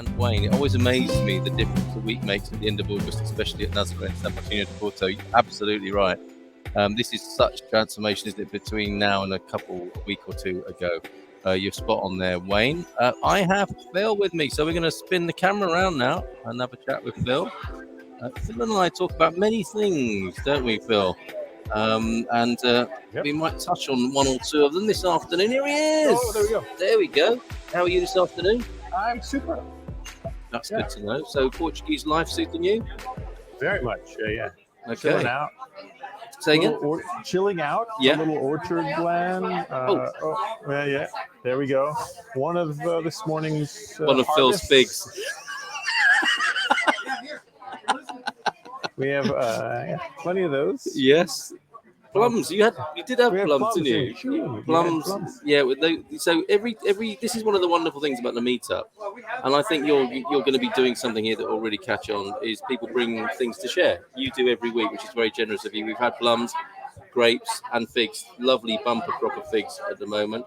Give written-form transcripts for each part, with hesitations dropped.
and wane. It always amazes me the difference a week makes at the end of August, especially at Nazaré and Sao Martinho de Porto. You're absolutely right. This is such transformation, isn't it, between now and a week or two ago. You're spot on there, Wayne. I have Phil with me, so we're going to spin the camera around now and have a chat with Phil. Phil and I talk about many things, don't we, Phil? We might touch on one or two of them this afternoon. Here he is. Oh, there we go. There we go. How are you this afternoon? I'm super. That's good to know. So Portuguese life suiting you? Very much. Yeah. Okay. Chilling out. Say again? Chilling out. Yeah. A little orchard glen. Yeah. There we go. One of this morning's one of Phil's figs. We have plenty of those. Yes. Plums. You did have plums, didn't you? Sure. Plums. Yeah. So every this is one of the wonderful things about the meetup, and I think you're going to be doing something here that will really catch on. Is people bring things to share. You do every week, which is very generous of you. We've had plums, grapes, and figs. Lovely bumper crop of figs at the moment.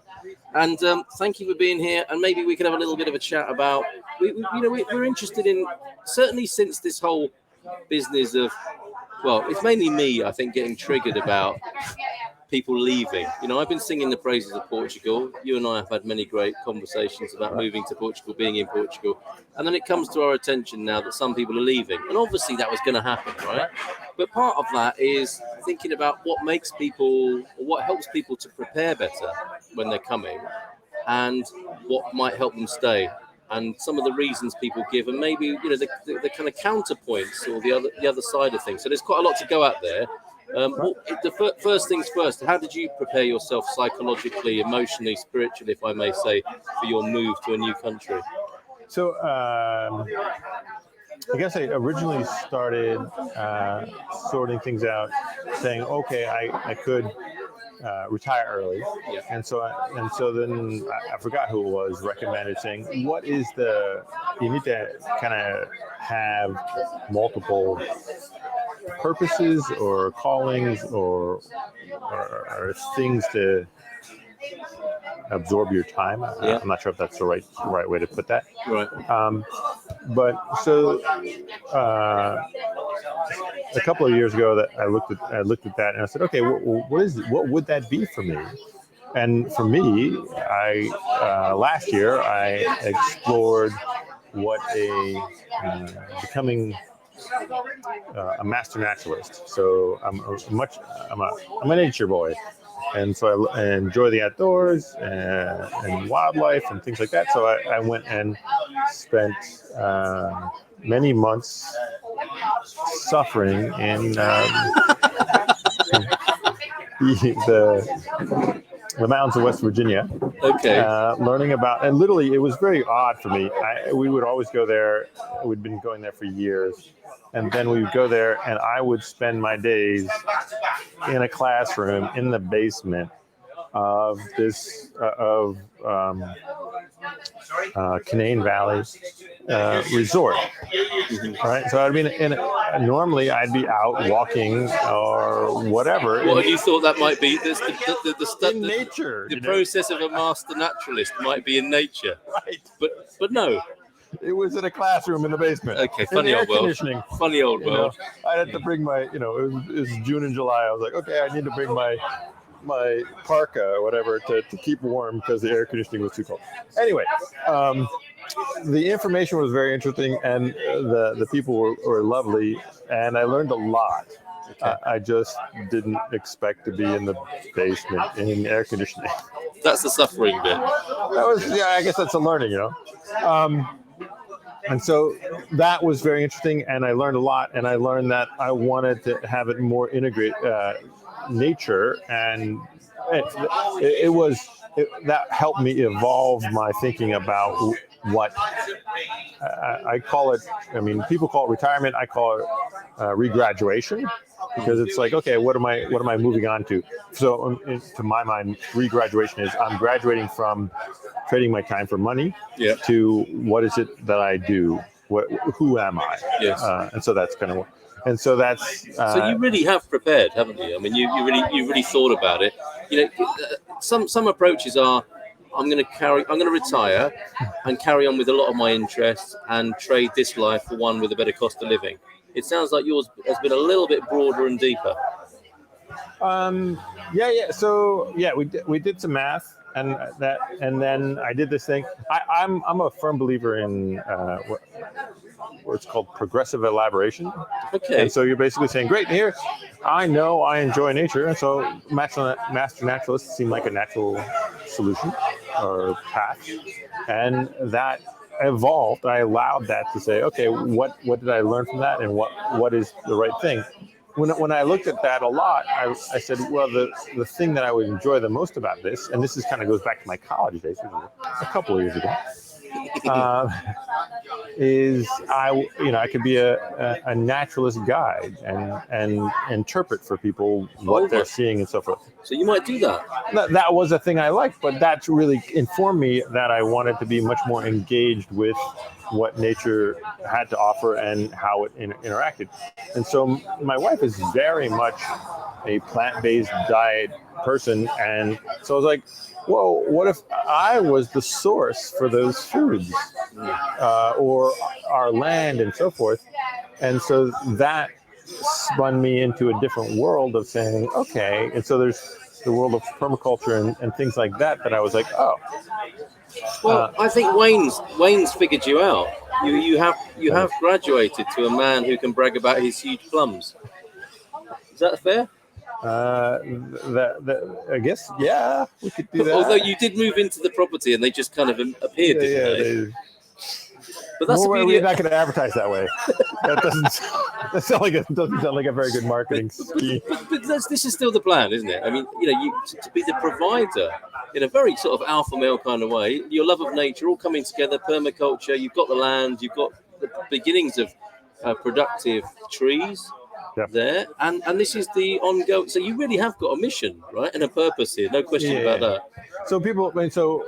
And thank you for being here. And maybe we can have a little bit of a chat about. We're interested in, certainly since this whole business of, well, it's mainly me, I think, getting triggered about people leaving. I've been singing the praises of Portugal. You and I have had many great conversations about moving to Portugal, being in Portugal. And then it comes to our attention now that some people are leaving. And obviously that was going to happen, right? But part of that is thinking about what makes people, or what helps people to prepare better when they're coming, and what might help them stay. And some of the reasons people give, and maybe the kind of counterpoints or the other side of things. So there's quite a lot to go out there. First things first, how did you prepare yourself psychologically, emotionally, spiritually, if I may say, for your move to a new country? So I guess I originally started sorting things out, saying, okay, I could retire early. Yeah. And so then I forgot who it was recommended, saying, what is you need to kind of have multiple purposes or callings or things to absorb your time. Yeah. I'm not sure if that's the right way to put that. Right. But so a couple of years ago, that I looked at that and I said, okay, what would that be for me? And for me, last year I explored what becoming a master naturalist. So I'm a nature boy. And so I enjoy the outdoors and wildlife and things like that. So I went and spent many months suffering in the mountains of West Virginia. Okay. Learning about, and literally it was very odd for me. We would always go there. We'd been going there for years. And then we would go there and I would spend my days in a classroom in the basement of this, Canaan Valley resort. Right? So normally I'd be out walking or whatever. Well, you thought that might be in nature. The process of a master naturalist might be in nature. Right. But no. It was in a classroom in the basement. Okay, funny old world. Funny old world. I had to bring my, it was June and July. I was like, okay, I need to bring my parka or whatever to keep warm because the air conditioning was too cold. Anyway, the information was very interesting and the people were lovely and I learned a lot. Okay. I just didn't expect to be in the basement in air conditioning. That's the suffering bit. I guess that's a learning, And so that was very interesting, and I learned a lot. And I learned that I wanted to have it more integrate nature, and that helped me evolve my thinking about what I call it. I mean, people call it retirement. I call it regraduation, because it's like, okay, what am I moving on to? So, to my mind, regraduation is I'm graduating from trading my time for money to what is it that I do? Who am I? Yes. And so that's kind of, and so that's. So you really have prepared, haven't you? I mean, you really thought about it. Some approaches are, I'm going to retire and carry on with a lot of my interests and trade this life for one with a better cost of living. It sounds like yours has been a little bit broader and deeper. Yeah. So yeah, we did some math, and then I did this thing. I'm a firm believer in what it's called progressive elaboration. Okay. And so you're basically saying, great, here, I know I enjoy nature, and so master naturalists seem like a natural solution or path, and that evolved. I allowed that to say, okay, what did I learn from that, and what is the right thing? When I looked at that a lot, I said, well, the thing that I would enjoy the most about this, and this is kind of goes back to my college days, a couple of years ago, is I could be a naturalist guide and interpret for people what they're seeing and so forth. So you might do that. That was a thing I liked, but that's really informed me that I wanted to be much more engaged with what nature had to offer and how it interacted. And so my wife is very much a plant-based diet person, and so I was like, whoa, what if I was the source for those foods or our land and so forth? And so that spun me into a different world of saying, okay, and so there's the world of permaculture and things like that I was like, oh. Well, I think Wayne's figured you out. You have graduated to a man who can brag about his huge plums. Is that fair? I guess, yeah, we could do that. Although you did move into the property and they just kind of appeared, didn't they? But that's we're not going to advertise that way. That doesn't sound like a very good marketing scheme. But this is still the plan, isn't it? I mean, to be the provider in a very sort of alpha male kind of way, your love of nature all coming together, permaculture, you've got the land, you've got the beginnings of productive trees. Yep. There and this is the ongoing. So you really have got a mission, right, and a purpose here. No question about that. So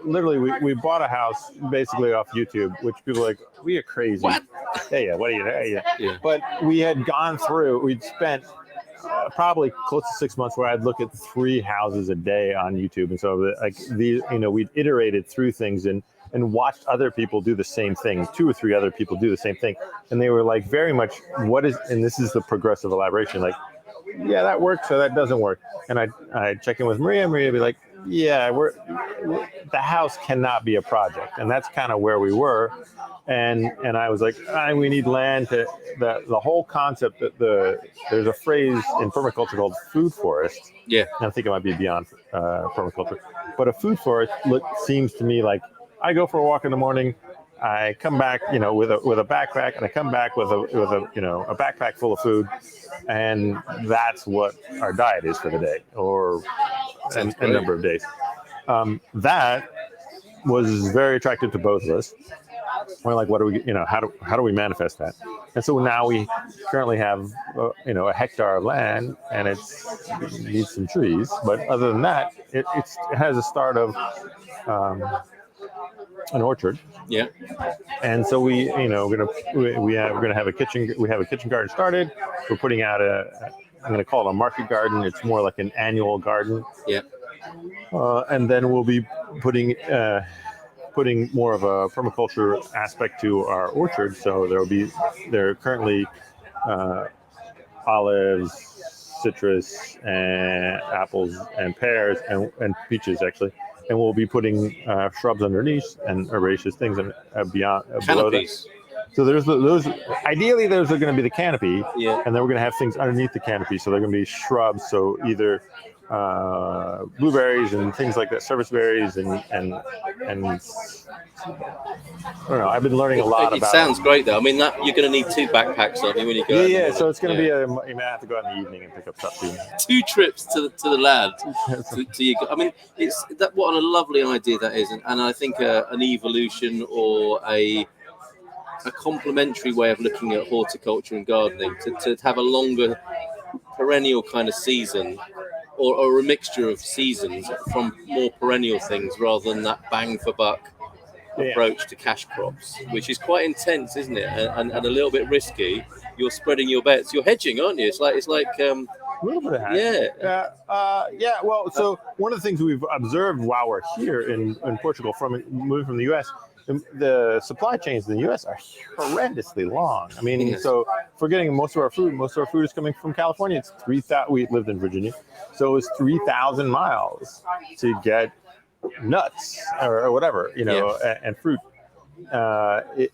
literally, we bought a house basically off YouTube, which people are like, we are crazy. What? Yeah. What are you? Yeah. But we had gone through. We'd spent probably close to 6 months where I'd look at 3 houses a day on YouTube, and so we'd iterated through things and watched other people do the same thing, 2 or 3 other people do the same thing. And they were like very much, and this is the progressive elaboration, like, yeah, that works, or that doesn't work. And I check in with Maria, and Maria would be like, yeah, the house cannot be a project. And that's kind of where we were. And I was like, we need land to, the whole concept that there's a phrase in permaculture called food forest. Yeah. And I think it might be beyond permaculture. But a food forest seems to me like, I go for a walk in the morning. I come back, with a backpack, and I come back with a backpack full of food, and that's what our diet is for the day, or a number of days. That was very attractive to both of us. We're like, what do we, how do we manifest that? And so now we currently have, a hectare of land, and it needs some trees, but other than that, it has a start of an orchard. Yeah. And so we're gonna have a kitchen. We have a kitchen garden started. We're putting out I'm gonna call it a market garden. It's more like an annual garden. Yeah. And then we'll be putting more of a permaculture aspect to our orchard. So there are currently olives, citrus, and apples, and pears, and peaches actually. And we'll be putting shrubs underneath and herbaceous things and beyond below that. So there's those. Ideally, those are going to be the canopy, and then we're going to have things underneath the canopy. So they're going to be shrubs. So either blueberries and things like that, service berries, and I don't know. I've been learning a lot about. It sounds great though. I mean, that you're going to need 2 backpacks, aren't you, when you go? Yeah. So it's going to be you may have to go out in the evening and pick up stuff too. 2 trips to the land. to you. I mean, it's that. What a lovely idea that is, and I think an evolution or a complementary way of looking at horticulture and gardening to have a longer perennial kind of season. Or a mixture of seasons from more perennial things rather than that bang for buck approach to cash crops, which is quite intense, isn't it? And a little bit risky. You're spreading your bets. You're hedging, aren't you? It's like A little bit of hack. Yeah. Well, so one of the things we've observed while we're here in Portugal, moving from the U.S., the supply chains in the U.S. are horrendously long. I mean, so if we're getting most of our food is coming from California. It's 3,000. We lived in Virginia, so it's 3,000 miles to get nuts or whatever, and fruit.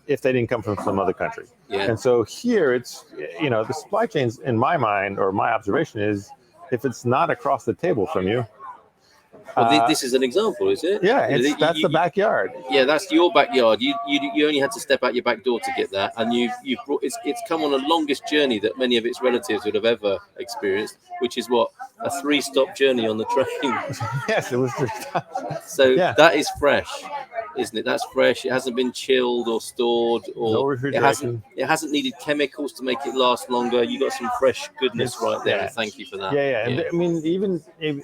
If they didn't come from some other country. And so here it's, the supply chains in my mind, or my observation is, if it's not across the table from you. Well, this is an example, is it? Yeah, that's the backyard. Yeah, that's your backyard. You only had to step out your back door to get that, and you've brought it's come on the longest journey that many of its relatives would have ever experienced, which is what, a 3-stop journey on the train. Yes, it was 3 stops. So that is fresh, isn't it? That's fresh. It hasn't been chilled or stored, or no refrigeration. It hasn't needed chemicals to make it last longer. You got some fresh goodness right there. Thank you for that. Yeah. And I mean, even if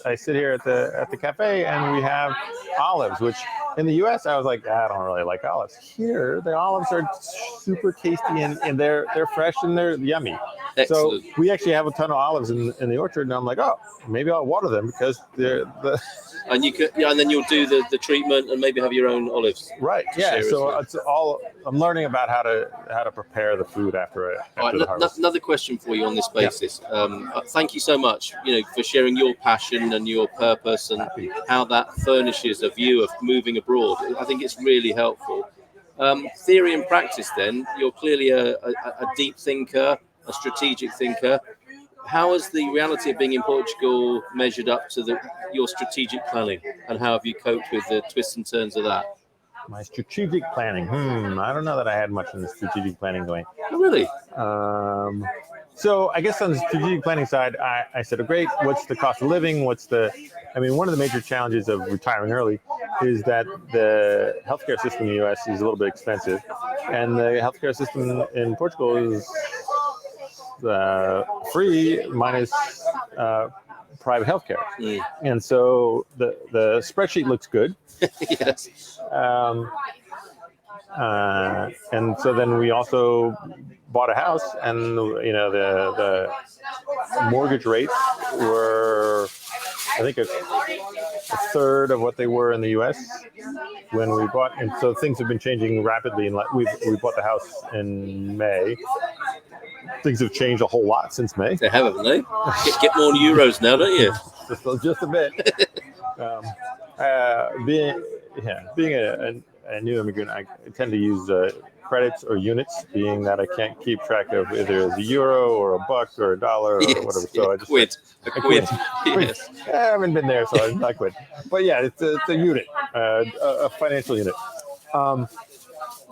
I sit here at the cafe and we have olives, which in the U.S. I was like, I don't really like olives. Here, the olives are super tasty and they're fresh and they're yummy. Excellent. So we actually have a ton of olives in the orchard, and I'm like, oh, maybe I'll water them because they're the. And you could, and then you'll do the treatment and maybe have your own olives. Right. Yeah. So it's all. I'm learning about how to prepare the food after the harvest. Another question for you on this basis. Yeah. Thank you so much, for sharing your passion and your purpose and how that furnishes a view of moving abroad. I think it's really helpful. Theory and practice. Then you're clearly a deep thinker, a strategic thinker. How has the reality of being in Portugal measured up to your strategic planning, and how have you coped with the twists and turns of that? My strategic planning. I don't know that I had much in the strategic planning going. Oh, really? So I guess on the strategic planning side, I said, oh, great, what's the cost of living? One of the major challenges of retiring early is that the healthcare system in the U.S. is a little bit expensive, and the healthcare system in Portugal is free minus private healthcare. And so the spreadsheet looks good. Yes. And so then we also bought a house, and the mortgage rates were, I think, a third of what they were in the U.S. when we bought. And so things have been changing rapidly. And we bought the house in May. Things have changed a whole lot since May. They have, haven't they? Get more euros now, don't you? just a bit. Being a new immigrant, I tend to use credits or units, being that I can't keep track of either the euro or a buck or a dollar or whatever. So I just a quid. Yes. I haven't been there, so I quit. But yeah, it's a unit, a financial unit.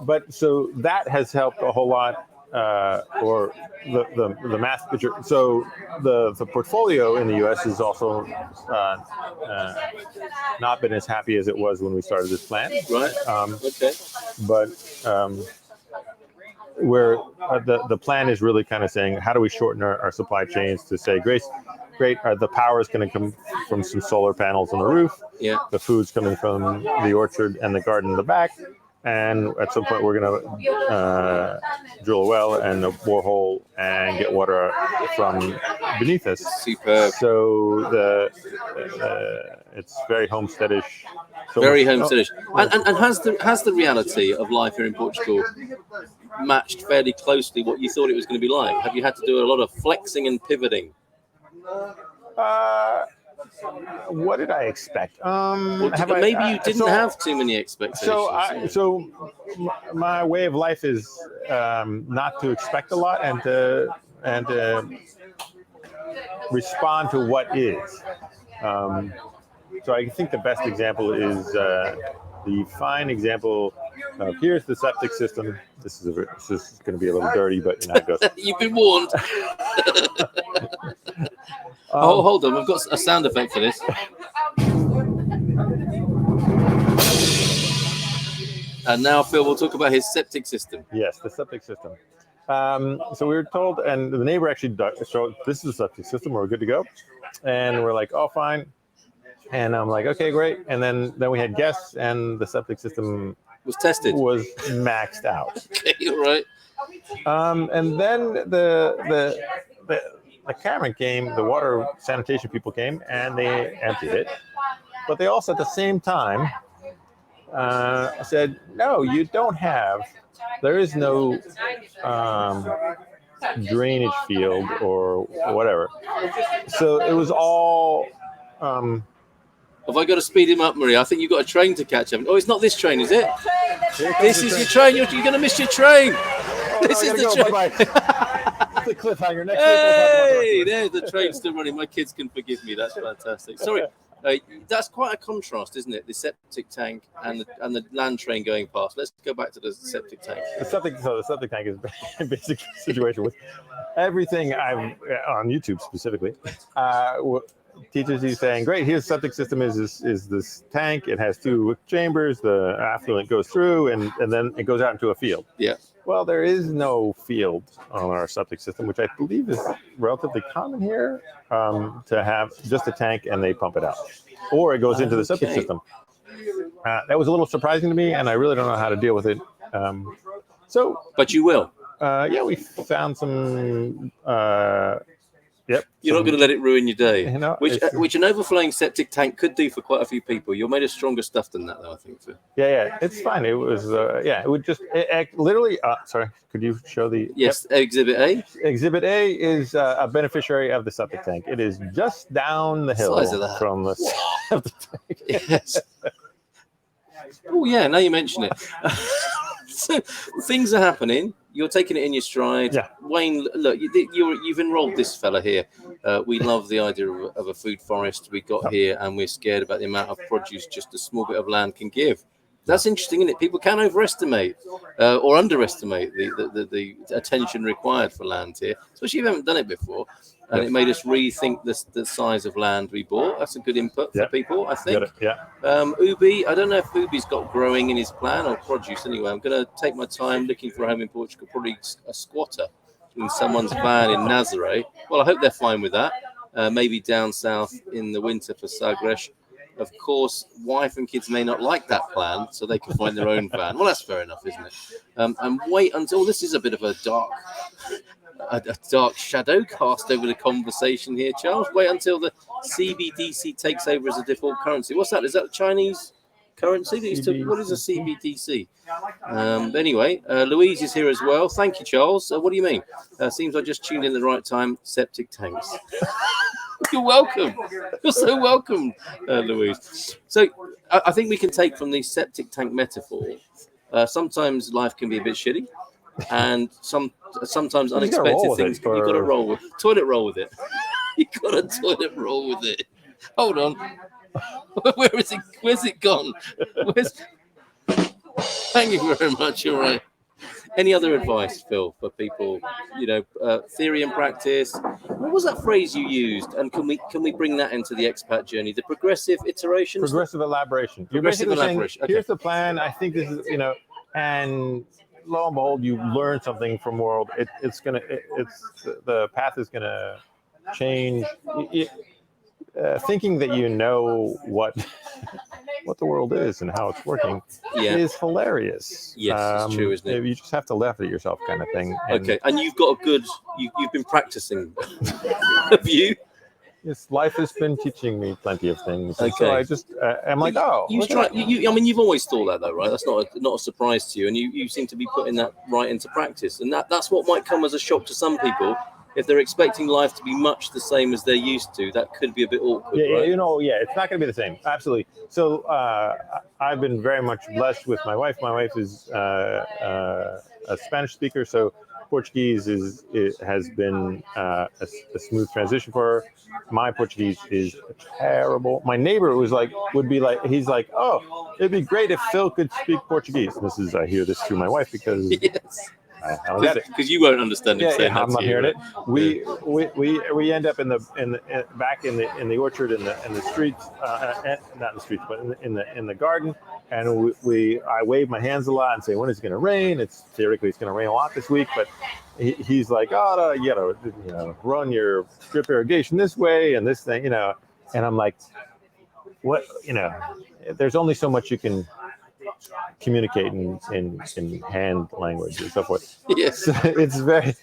But so that has helped a whole lot. Or the math picture. So the portfolio in the U.S. is also not been as happy as it was when we started this plan. Right. Okay. But where the plan is really kind of saying, how do we shorten our supply chains to say, great, the power is going to come from some solar panels on the roof. Yeah. The food's coming from the orchard and the garden in the back. And at some point, we're going to drill a well and a borehole and get water from beneath us. Superb. So it's very homesteadish. Very homesteadish. And has the reality of life here in Portugal matched fairly closely what you thought it was going to be like? Have you had to do a lot of flexing and pivoting? What did I expect? Maybe you didn't have too many expectations. So my way of life is not to expect a lot and to respond to what is. So I think the best example is the fine example of, here's the septic system. This is going to be a little dirty, but it goes. You've been warned. Hold on, we've got a sound effect for this. And now Phil will talk about his septic system. Yes, the septic system. So we were told, and the neighbor actually showed, this is a septic system, we're good to go. And we're like, oh, fine. And I'm like, okay, great. And then we had guests, and the septic system was tested, was maxed out. Okay, you're right. And then the the camera came, the water sanitation people came, and they emptied it. But they also, at the same time, said, no, you don't have, there is no drainage field or whatever. So it was all... Have I got to speed him up, Maria? I think you've got a train to catch him. Oh, it's not this train, is it? This is your train. You're going to miss your train. This is the train. Bye-bye. The cliffhanger. Next Hey, there's the train still running. My kids can forgive me. That's fantastic. Sorry. That's quite a contrast, isn't it? The septic tank and the land train going past. Let's go back to the septic tank. The septic tank is a basic situation with everything I've on YouTube specifically. Teaches you saying, great, here's the septic system is this tank. It has 2 chambers. The affluent goes through and then it goes out into a field. Yeah. Well, there is no field on our septic system, which I believe is relatively common here, to have just a tank and they pump it out. Or it goes into the septic system. That was a little surprising to me, and I really don't know how to deal with it. But you will. Yeah, we found some... Yep. You're not going to let it ruin your day, You know, which an overflowing septic tank could do for quite a few people. You're made of stronger stuff than that, though, I think. Phil. Yeah, it's fine. It was, it would just literally. Sorry, could you show the? Yes, yep. Exhibit A. Exhibit A is a beneficiary of the septic tank. It is just down the hill from the septic tank. Yes. Oh yeah, now you mention it. So things are happening. You're taking it in your stride. Yeah. Wayne, look, you've enrolled this fella here. We love the idea of a food forest we got here, and we're scared about the amount of produce just a small bit of land can give. That's interesting, isn't it? People can overestimate or underestimate the attention required for land here, especially if you haven't done it before. And it made us rethink the size of land we bought. That's a good input for people, I think. Ubi, I don't know if Ubi's got growing in his plan or produce anyway. I'm going to take my time looking for a home in Portugal, probably a squatter in someone's van in Nazaré. Well, I hope they're fine with that. Maybe down south in the winter for Sagres. Of course, wife and kids may not like that plan, so they can find their own van. Well, that's fair enough, isn't it? And wait until this is a bit of a dark shadow cast over the conversation here, Charles. Wait until the CBDC takes over as a default currency. What's that? Is that the Chinese currency? What is a CBDC? Anyway, Louise is here as well. Thank you, Charles. What do you mean? Seems I just tuned in at the right time. Septic tanks. You're welcome. You're so welcome, Louise. So I think we can take from the septic tank metaphor. Sometimes life can be a bit shitty, and sometimes unexpected things. You've got to roll with toilet roll with it. You've got to toilet roll with it. Hold on. Where is it? Where's it gone? Thank you very much. You're right. Any other advice, Phil, for people? Theory and practice. What was that phrase you used? And can we bring that into the expat journey? The progressive iteration. Progressive elaboration. Progressive elaboration. Here's the plan. I think this is, and lo and behold, you learn something from world. The path is gonna change. Thinking that you know what the world is and how it's working is hilarious. Yes, it's true, isn't it? You just have to laugh at yourself, kind of thing. And you've got you've been practicing. Have you? Yes, life has been teaching me plenty of things. Okay. So I just, I'm like, you've always thought that, though, right? That's not a surprise to you, and you seem to be putting that right into practice, and that's what might come as a shock to some people. If they're expecting life to be much the same as they're used to, that could be a bit awkward. Yeah, right? It's not going to be the same. Absolutely. So I've been very much blessed with my wife. My wife is a Spanish speaker, so Portuguese has been a smooth transition for her. My Portuguese is terrible. My neighbor he's like, oh, it'd be great if Phil could speak Portuguese. I hear this through my wife because. Yes. I don't get it because you won't understand him saying that. I'm not hearing it. We end up back in the orchard in the streets, not in the streets, but in the garden, and I wave my hands a lot and say, when is it going to rain? It's going to rain a lot this week, but he's like, run your drip irrigation this way and this thing, and I'm like, what, there's only so much you can communicate in hand language and so forth. Yes. So it's very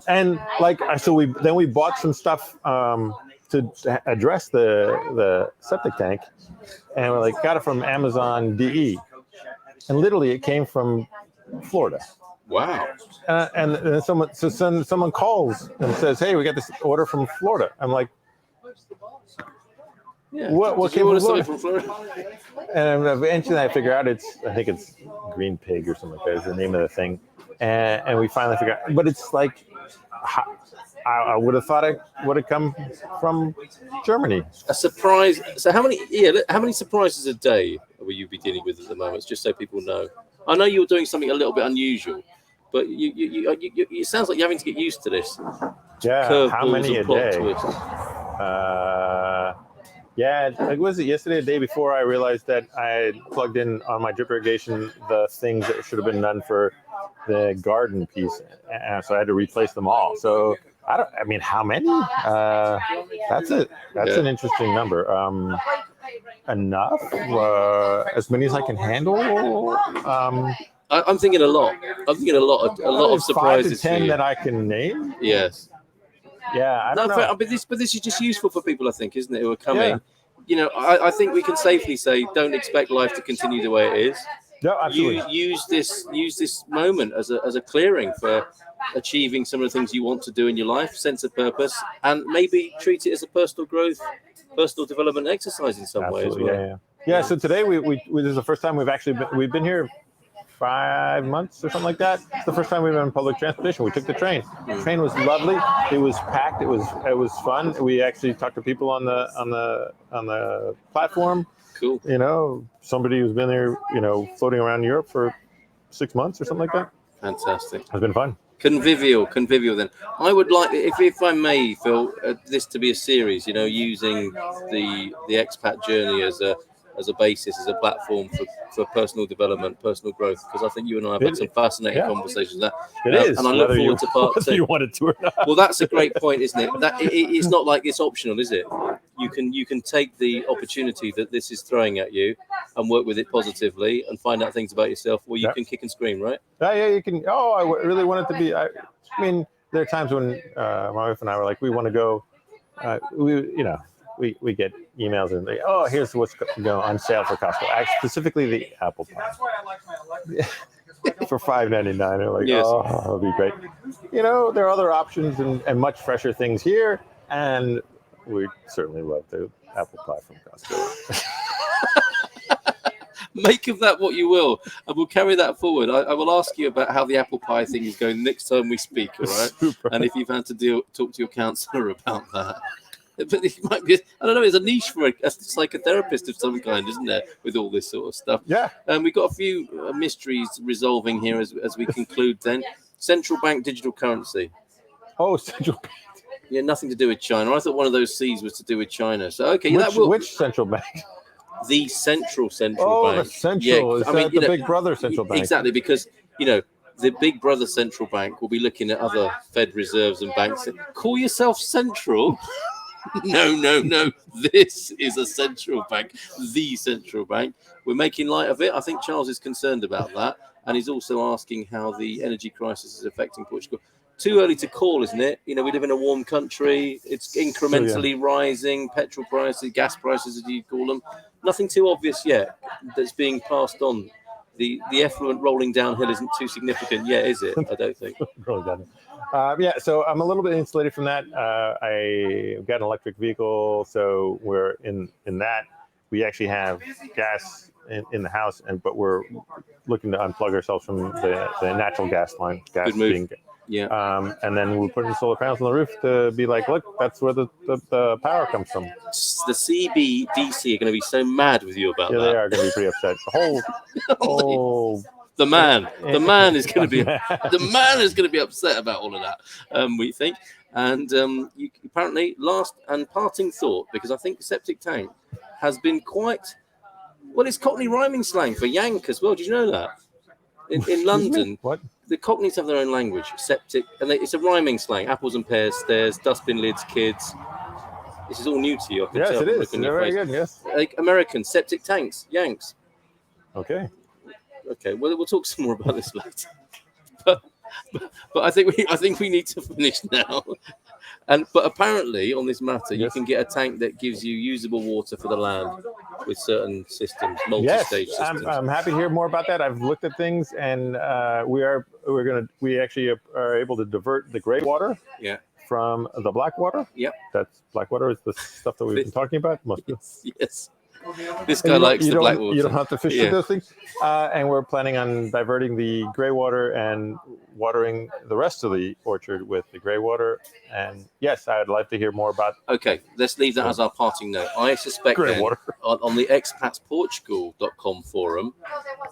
And like, so we bought some stuff to address the septic tank, and we like got it from Amazon DE, and literally it came from Florida. Wow. And someone calls and says, "Hey, we got this order from Florida." I'm like, Yeah. What Did you came order from something Florida? from Florida? And eventually I figure out I think it's green pig or something like that is the name of the thing. And we finally figure out, but it's like, I would have thought it would have come from Germany. A surprise. So how many surprises a day will you be dealing with at the moment? Just so people know. I know you're doing something a little bit unusual, but it sounds like you're having to get used to this. Yeah, how many a day? Yeah, like, was it yesterday, the day before, I realized that I had plugged in on my drip irrigation the things that should have been done for the garden piece, and so I had to replace them all. So I mean, how many? That's an interesting number. Enough, as many as I can handle. I'm thinking a lot. I'm thinking a lot of surprises. 5 to 10 that I can name. Yes. Yeah, I don't know. But this is just useful for people, I think, isn't it? Who are coming. Yeah. You know, I think we can safely say, don't expect life to continue the way it is. No, absolutely. Use this moment as a clearing for achieving some of the things you want to do in your life, sense of purpose, and maybe treat it as a personal growth, personal development exercise in some way as well. Yeah. So today this is the first time we've been here 5 months or something like that. It's the first time we've been on public transportation. We took the train. The train was lovely. It was packed. It was fun. We actually talked to people on the platform. Cool. You know, somebody who's been there, floating around Europe for 6 months or something like that. Fantastic. It's been fun. Convivial. Then I would like, if I may, Phil, this to be a series. Using the expat journey as a basis, as a platform for personal development, personal growth, because I think you and I have had some fascinating conversations there. It is. And I look forward to part 2. You wanted to or not. Well, that's a great point, isn't it? That it's not like it's optional, is it? You can take the opportunity that this is throwing at you and work with it positively and find out things about yourself, or you can kick and scream, right? Yeah, you can. Oh, I really want it to be. I mean, there are times when my wife and I were like, we want to go. We get emails and they, here's what's on sale for Costco. Specifically the apple pie. That's why I like my electric. For $5.99. They're like, that'll be great. There are other options and much fresher things here, and we certainly love the apple pie from Costco. Make of that what you will, and we'll carry that forward. I will ask you about how the apple pie thing is going next time we speak, all right? Super. And if you've had to talk to your counsellor about that. But it might be, I don't know, it's a niche for a psychotherapist of some kind, isn't there, with all this sort of stuff? Yeah. We've got a few mysteries resolving here as we conclude then. Central bank digital currency. Oh, central bank. Yeah, nothing to do with China. I thought one of those C's was to do with China. So, okay. Which central bank? The central bank. Oh, the central. Yeah, Is that the Big Brother central bank? Exactly, because, the Big Brother central bank will be looking at other Fed reserves and banks. Call yourself central? No. This is a central bank, the central bank. We're making light of it. I think Charles is concerned about that. And he's also asking how the energy crisis is affecting Portugal. Too early to call, isn't it? We live in a warm country. It's incrementally rising. Petrol prices, gas prices, as you call them. Nothing too obvious yet that's being passed on. The effluent rolling downhill isn't too significant yet, is it? I don't think. So I'm a little bit insulated from that. I got an electric vehicle, so we're in that. We actually have gas in the house, but we're looking to unplug ourselves from the natural gas line. Gas Good move. being, Yeah. And then we put in solar panels on the roof to be like, look, that's where the power comes from. The CBDC are going to be so mad with you about that. Yeah, they are going to be pretty upset. The man is going to be upset about all of that. We think, and you apparently last and parting thought, because I think septic tank has been quite well. It's Cockney rhyming slang for yank as well. Did you know that? In London, what? The Cockneys have their own language, septic, and it's a rhyming slang. Apples and pears, stairs, dustbin lids, kids. This is all new to you. I can tell. Yes, it is. They're very good. Yes. Like Americans, septic tanks, yanks. Okay. Okay, well, we'll talk some more about this later. But but I think we need to finish now. But apparently on this matter, you can get a tank that gives you usable water for the land with certain systems, multi-stage Yes, systems. I'm happy to hear more about that. I've looked at things, and we actually are able to divert the gray water. Yeah. From the black water. Yep. That's black water is the stuff that we've been talking about. Yes. This guy likes the black water. You don't have to fish with those things. And we're planning on diverting the gray water and watering the rest of the orchard with the gray water. And yes, I'd like to hear more about. Okay, let's leave that as our parting note. I suspect gray then, water. on the expatsportugal.com forum,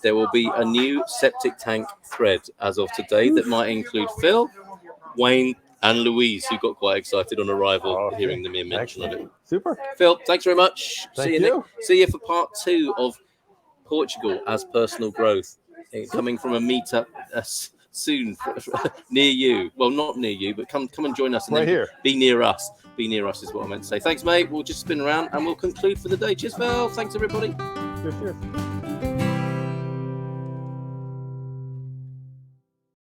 there will be a new septic tank thread as of today that might include Phil, Wayne, and Louise, who got quite excited on arrival hearing the mere mention of it. Super. Phil, thanks very much. Thank you. See you for part 2 of Portugal as personal growth, coming from a meetup soon near you. Well, not near you, but come and join us. And right here. Be near us. Be near us is what I meant to say. Thanks, mate. We'll just spin around and we'll conclude for the day. Cheers, Phil. Thanks, everybody. Cheers.